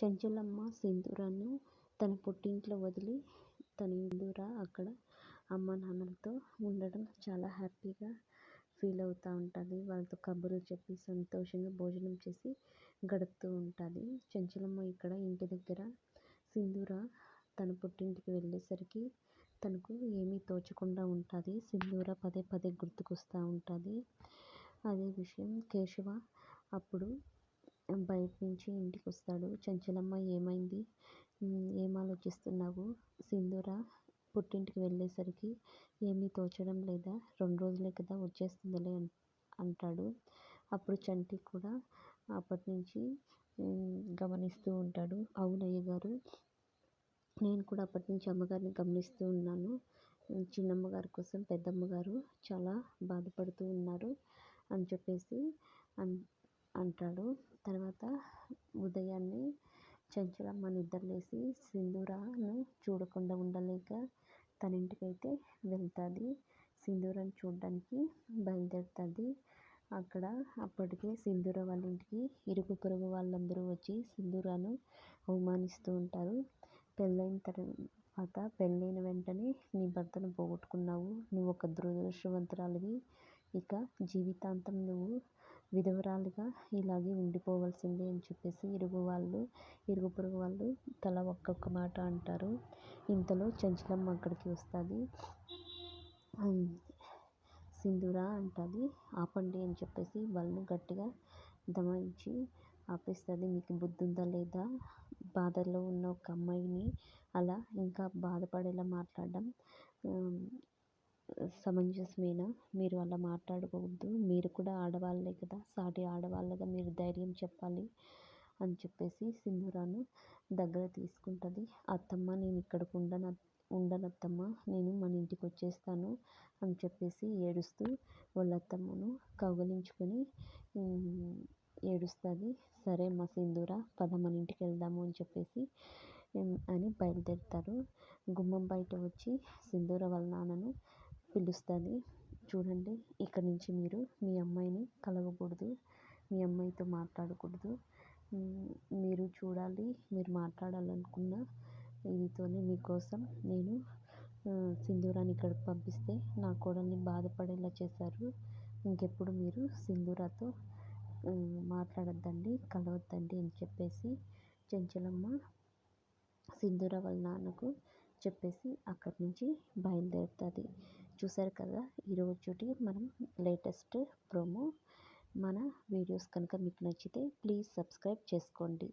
చెంచులమ్మ సింధూరను తన పుట్టింట్లో వదిలి సింధూర అక్కడ అమ్మ నాన్నలతో ఉండడం చాలా హ్యాపీగా ఫీల్ అవుతూ ఉంటుంది. వాళ్ళతో కబుర్లు చెప్పి సంతోషంగా భోజనం చేసి గడుపుతూ ఉంటుంది. చెంచులమ్మ ఇక్కడ ఇంటి దగ్గర సింధూర తన పుట్టింటికి వెళ్ళేసరికి తనకు ఏమీ తోచకుండా ఉంటుంది. సింధూర పదే పదే గుర్తుకొస్తూ ఉంటుంది. అదే విషయం కేశవ అప్పుడు బయట నుంచి ఇంటికి వస్తాడు. చెంచులమ్మ ఏమైంది, ఏం ఆలోచిస్తున్నావు, సింధూర పుట్టింటికి వెళ్ళేసరికి ఏమీ తోచడం లేదా, 2 రోజులే కదా వచ్చేస్తుందిలే అంటాడు. అప్పుడు చంటి కూడా అప్పటి నుంచి గమనిస్తూ ఉంటాడు. అవును అయ్యగారు, నేను కూడా అప్పటి నుంచి అమ్మగారిని గమనిస్తూ ఉన్నాను. చిన్నమ్మగారి కోసం పెద్దమ్మగారు చాలా బాధపడుతూ ఉన్నారు అని చెప్పేసి అంటాడు. తర్వాత ఉదయాన్నే చెంచులమ్మ నిద్రలేసి సింధూరను చూడకుండా ఉండలేక తన ఇంటికైతే వెళ్తుంది. సింధూరను చూడడానికి బయలుదేరుతుంది. అక్కడ అప్పటికే సింధూర వాళ్ళ ఇంటికి ఇరుగు పొరుగు వాళ్ళందరూ వచ్చి సింధూరను అవమానిస్తూ ఉంటారు. పెళ్ళైన వెంటనే నీ భర్తను పోగొట్టుకున్నావు, నువ్వు ఒక దురదృష్టవంతురాలివి, ఇక జీవితాంతం నువ్వు విధవరాలిగా ఇలాగే ఉండిపోవలసిందే అని చెప్పేసి ఇరుగు పొరుగు వాళ్ళు తల ఒక్కొక్క మాట అంటారు. ఇంతలో చెంచులమ్మ అక్కడికి వస్తుంది. సింధూర అంటుంది, ఆపండి అని చెప్పేసి వాళ్ళను గట్టిగా దమాయించి ఆపేస్తుంది. మీకు బుద్ధి ఉందా లేదా, బాధల్లో ఉన్న ఒక అమ్మాయిని అలా ఇంకా బాధపడేలా మాట్లాడడం సమంజసమేనా, మీరు అలా మాట్లాడకూడదు, మీరు కూడా ఆడవాళ్ళే కదా, సాటి ఆడవాళ్ళగా మీరు ధైర్యం చెప్పాలి అని చెప్పేసి సింధూరను దగ్గర తీసుకుంటుంది. అత్తమ్మ, నేను ఇక్కడికి ఉండనత్తమ్మ, నేను మన ఇంటికి వచ్చేస్తాను అని చెప్పేసి ఏడుస్తూ వాళ్ళ అత్తమ్మను కౌగిలించుకొని ఏడుస్తుంది. సరే మా సింధూర, పద మన ఇంటికి వెళ్దాము అని చెప్పేసి అని బయలుదేరుతారు. గుమ్మం బయట వచ్చి సింధూర వాళ్ళ నాన్నను పిలుస్తుంది. చూడండి, ఇక్కడి నుంచి మీరు మీ అమ్మాయిని కలవకూడదు, మీ అమ్మాయితో మాట్లాడకూడదు, మీరు చూడాలి, మీరు మాట్లాడాలనుకున్న ఇదితోనే మీకోసం నేను సింధూరాన్ని ఇక్కడికి పంపిస్తే నా కోడల్ని బాధపడేలా చేశారు, ఇంకెప్పుడు మీరు సింధూరతో మాట్లాడొద్దండి, కలవద్దండి అని చెప్పేసి చెంచులమ్మ సింధూర వాళ్ళ నాన్నకు చెప్పేసి అక్కడి నుంచి బయలుదేరుతుంది. చూసారు కదా ఈరోజుటి మనం లేటెస్ట్ ప్రోమో. మన వీడియోస్ కనుక మీకు నచ్చితే ప్లీజ్ సబ్స్క్రైబ్ చేసుకోండి.